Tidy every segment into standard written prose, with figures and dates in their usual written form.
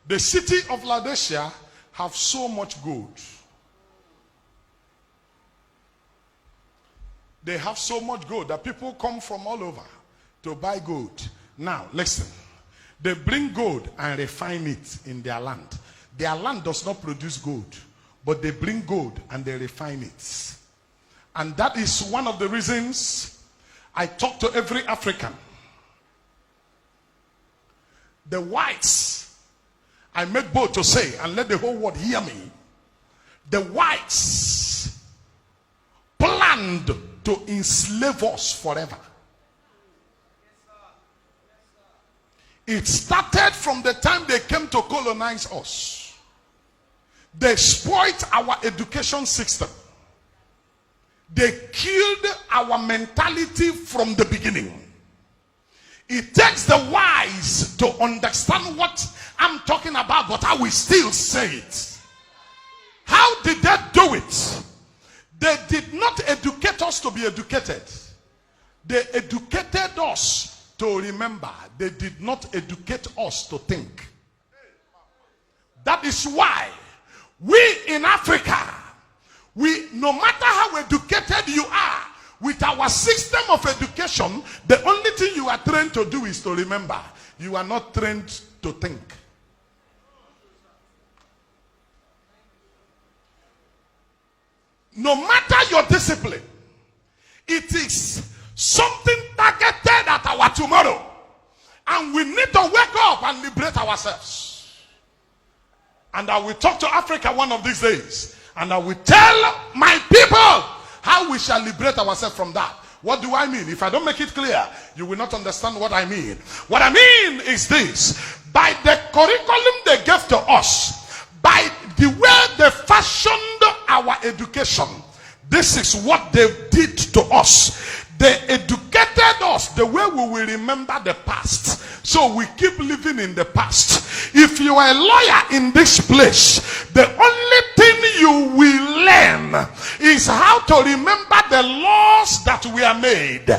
The city of Laodicea have so much gold. They have so much gold that people come from all over to buy gold. Now, listen. They bring gold and refine it in their land. Their land does not produce gold, but they bring gold and they refine it. And that is one of the reasons I talk to every African. The whites, I make bold to say, and let the whole world hear me, the whites planned to enslave us forever. It started from the time they came to colonize us. They spoiled our education system. They killed our mentality from the beginning. It takes the wise to understand what I'm talking about, but I will still say it. How did they do it? They did not educate us to be educated. They educated us to remember. They did not educate us to think. That is why we in Africa, no matter how educated you are, with our system of education, the only thing you are trained to do is to remember. You are not trained to think. No matter your discipline, it is something targeted at our tomorrow. And we need to wake up and liberate ourselves. And I will talk to Africa one of these days. And I will tell my people how we shall liberate ourselves from that. What do I mean? If I don't make it clear, you will not understand what I mean. What I mean is this. By the curriculum they gave to us, by the way they fashioned our education, this is what they did to us. They educated us the way we will remember the past. So we keep living in the past. If you are a lawyer in this place, the only thing you will learn is how to remember the laws that were made.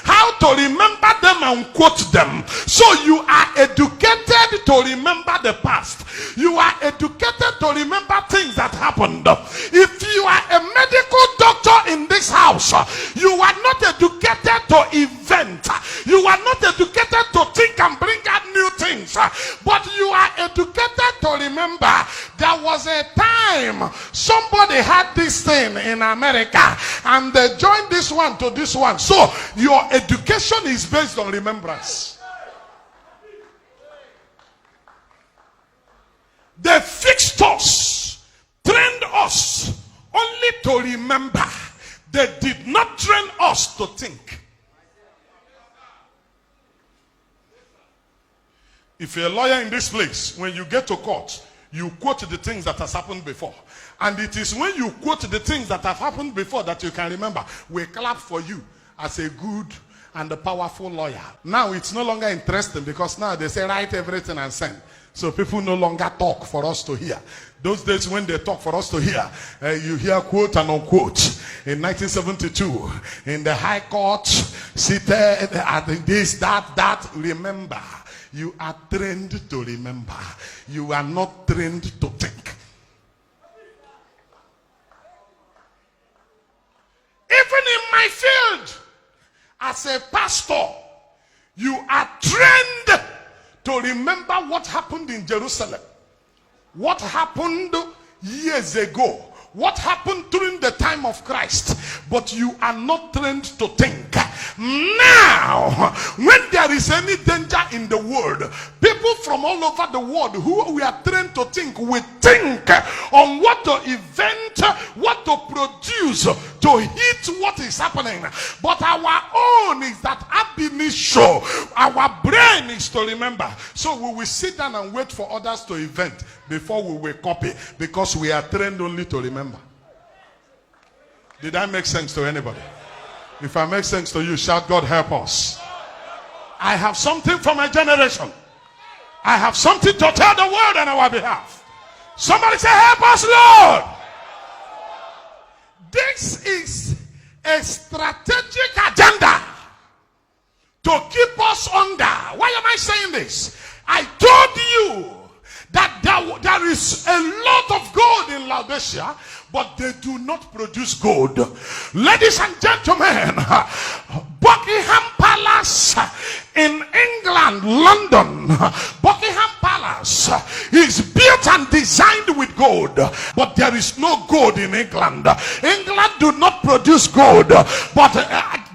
How to remember them and quote them. So you are educated to remember the past. You are educated to remember things that happened. If you are a medical doctor in this house, you are not educated to invent. You are not educated to think and bring out new things. But you are educated to remember. There was a time somebody had this thing in America and they joined this one to this one. So your education is based on remembrance. They fixed us, trained us only to remember. They did not train us to think. If you're a lawyer in this place, when you get to court, you quote the things that has happened before. And it is when you quote the things that have happened before that you can remember. We clap for you as a good and a powerful lawyer. Now it's no longer interesting because now they say write everything and send. So people no longer talk for us to hear. Those days when they talk for us to hear, you hear quote and unquote. In 1972, in the High Court, seated at this, that, remember. You are trained to remember. You are not trained to think. Even in my field, as a pastor, you are trained to remember what happened in Jerusalem. What happened years ago. What happened during the time of Christ. But you are not trained to think. Now, when there is any danger in the world, people from all over the world who we are trained to think, we think on what to invent, what to produce, to hit what is happening. But our own is that ab initio. Our brain is to remember. So we will sit down and wait for others to invent before we will copy, because we are trained only to remember. Did that make sense to anybody? If I make sense to you, shout, God help us. I have something for my generation. I have something to tell the world on our behalf. Somebody say, help us, Lord. This is a strategic agenda to keep us under. Why am I saying this? I told you that Abasia, but they do not produce gold. Ladies and gentlemen, Buckingham Palace in England, London, Buckingham Palace is built and designed with gold, but there is no gold in England. England do not produce gold, but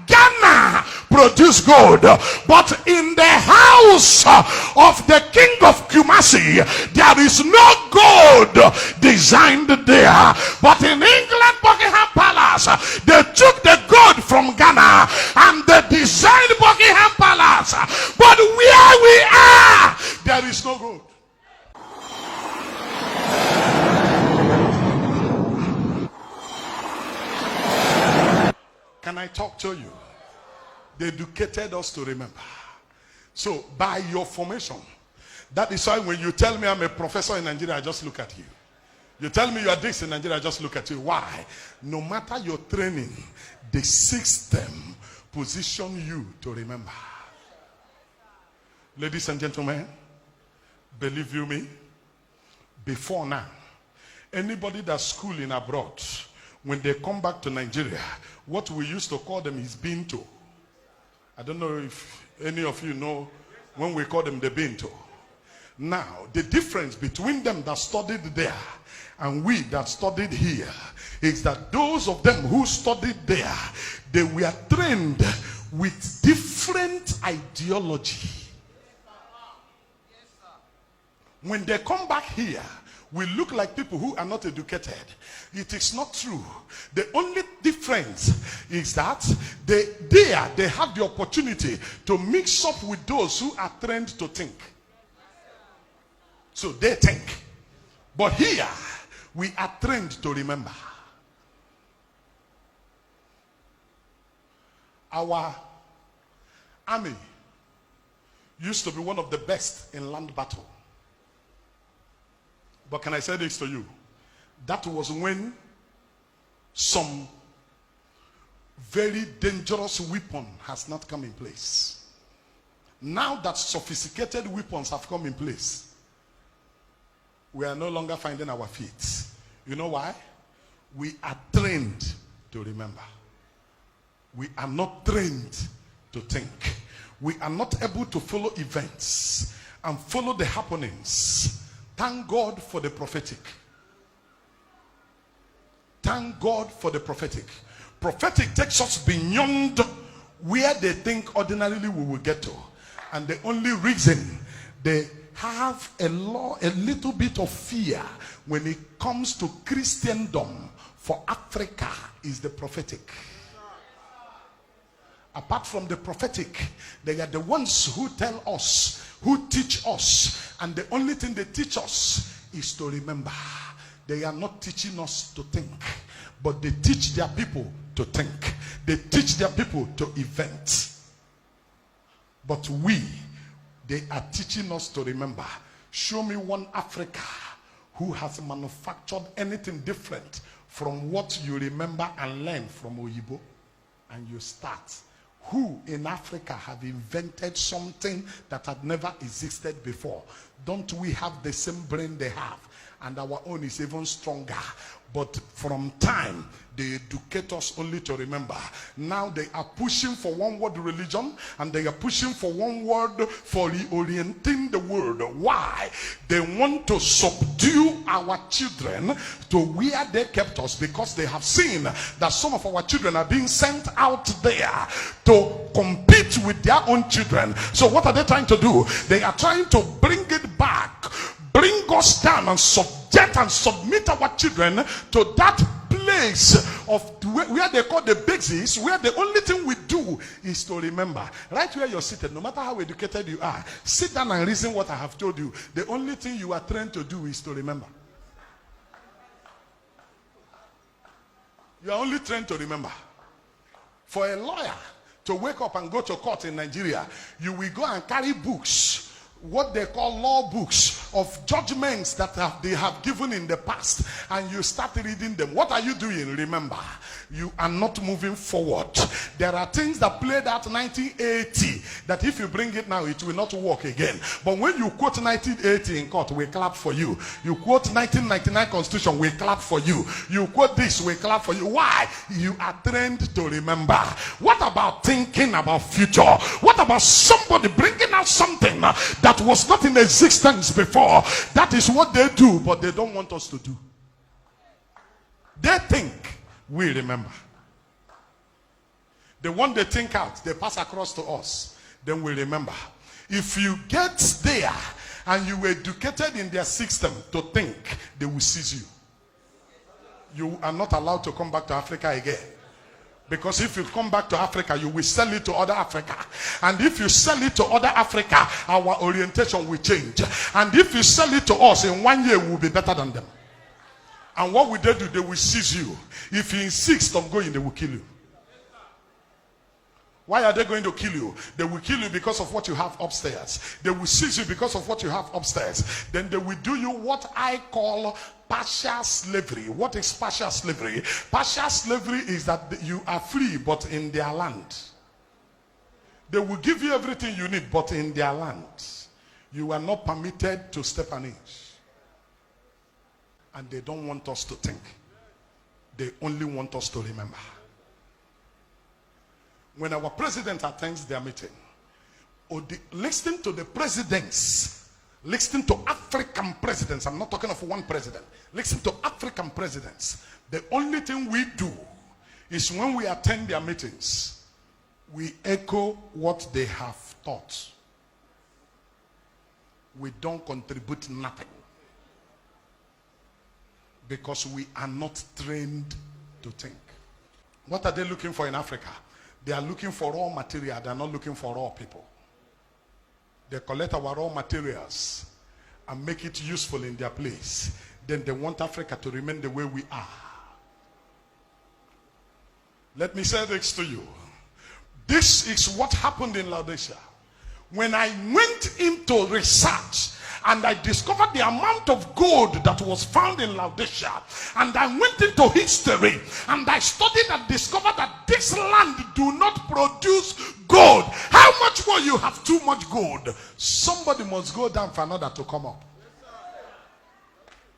Ghana produce gold. But in the house of the king of Kumasi, there is no gold designed there. But in England, Buckingham Palace, they took the gold from Ghana and they designed Buckingham Palace. But where we are, there is no gold. Can I talk to you? They educated us to remember. So by your formation, that is why when you tell me I'm a professor in Nigeria, I just look at you. You tell me you are this in Nigeria, I just look at you. Why? No matter your training, the system position you to remember. Ladies and gentlemen, believe you me, before now, anybody that's schooling abroad, when they come back to Nigeria, what we used to call them is binto. I don't know if any of you know when we call them the binto. Now, the difference between them that studied there and we that studied here is that those of them who studied there, they were trained with different ideology. When they come back here, we look like people who are not educated. It is not true. The only difference is that they have the opportunity to mix up with those who are trained to think. So they think. But here, we are trained to remember. Our army used to be one of the best in land battle. But can I say this to you? That was when some very dangerous weapon has not come in place. Now that sophisticated weapons have come in place, we are no longer finding our feet. You know why? We are trained to remember. We are not trained to think. We are not able to follow events and follow the happenings. Thank God for the prophetic. Thank God for the prophetic. Prophetic takes us beyond where they think ordinarily we will get to. And the only reason they have a little bit of fear when it comes to Christendom for Africa is the prophetic. Apart from the prophetic, they are the ones who tell us, who teach us, and the only thing they teach us is to remember. They are not teaching us to think, but they teach their people to think. They teach their people to invent. But they are teaching us to remember. Show me one Africa who has manufactured anything different from what you remember and learn from Oyibo, and you start. Who in Africa have invented something that had never existed before? Don't we have the same brain they have? And our own is even stronger. But from time, they educate us only to remember. Now they are pushing for one word religion, and they are pushing for one word for reorienting the world. Why? They want to subdue our children to where they kept us, because they have seen that some of our children are being sent out there to compete with their own children. So what are they trying to do? They are trying to bring it back, bring us down and subject and submit our children to that place of where they call the basis, where the only thing we do is to remember. Right where you're seated, no matter how educated you are, sit down and reason what I have told you. The only thing you are trained to do is to remember. You are only trained to remember. For a lawyer to wake up and go to court in Nigeria, you will go and carry books what they call law books of judgments that they have given in the past, and you start reading them. What are you doing? Remember, you are not moving forward. There are things that played out 1980 that if you bring it now, it will not work again. But when you quote 1980 in court, we clap for you. You quote 1999 Constitution, we clap for you. You quote this, we clap for you. Why? You are trained to remember. What about thinking about future? What about somebody bringing out something that was not in existence before? That is what they do, but they don't want us to do. They think we remember. The one they think out, they pass across to us, then we remember. If you get there and you were educated in their system to think, they will seize you. You are not allowed to come back to Africa again. Because if you come back to Africa, you will sell it to other Africa. And if you sell it to other Africa, our orientation will change. And if you sell it to us, in 1 year, we will be better than them. And what will they do? They will seize you. If you insist on going, they will kill you. Why are they going to kill you? They will kill you because of what you have upstairs. They will seize you because of what you have upstairs. Then they will do you what I call partial slavery. What is partial slavery? Partial slavery is that you are free, but in their land. They will give you everything you need, but in their land. You are not permitted to step an inch. And they don't want us to think. They only want us to remember. When our president attends their meeting, or listen to the presidents, listen to African presidents. I'm not talking of one president. Listen to African presidents. The only thing we do is when we attend their meetings, we echo what they have taught. We don't contribute nothing. Because we are not trained to think. What are they looking for in Africa? They are looking for raw material. They are not looking for raw people. They collect our raw materials and make it useful in their place. Then they want Africa to remain the way we are. Let me say this to you. This is what happened in Laodicea. When I went into research and I discovered the amount of gold that was found in Laodicea, and I went into history and I studied and discovered that this land do not produce gold. How much more you have too much gold? Somebody must go down for another to come up.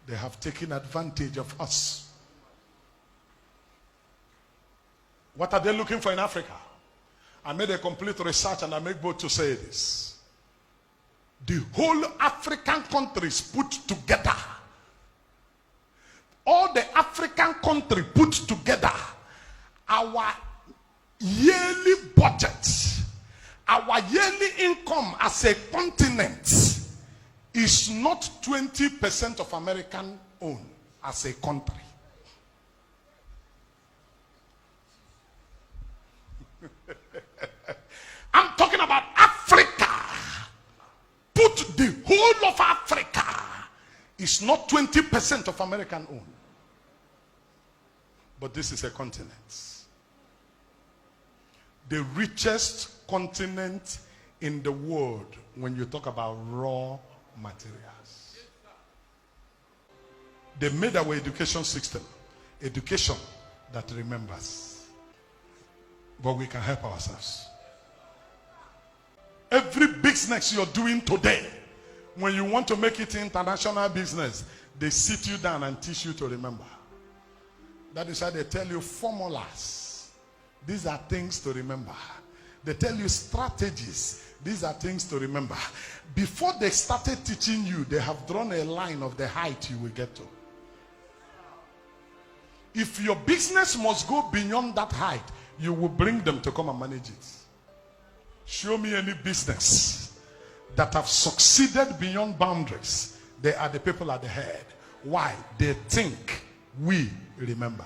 They have taken advantage of us. What are they looking for in Africa? I made a complete research and I make bold to say this. The whole African countries put together, all the African country put together, our yearly budget, our yearly income as a continent is not 20% of American own as a country. I'm talking about Africa. Put the whole of Africa is not 20% of American own. But this is a continent. The richest continent in the world when you talk about raw materials. They made our education system education that remembers. But we can help ourselves. Every business you're doing today, when you want to make it international business, they sit you down and teach you to remember. That is why they tell you formulas. These are things to remember. They tell you strategies. These are things to remember. Before they started teaching you, they have drawn a line of the height you will get to. If your business must go beyond that height, you will bring them to come and manage it. Show me any business that have succeeded beyond boundaries. They are the people at the head. Why? They think we remember.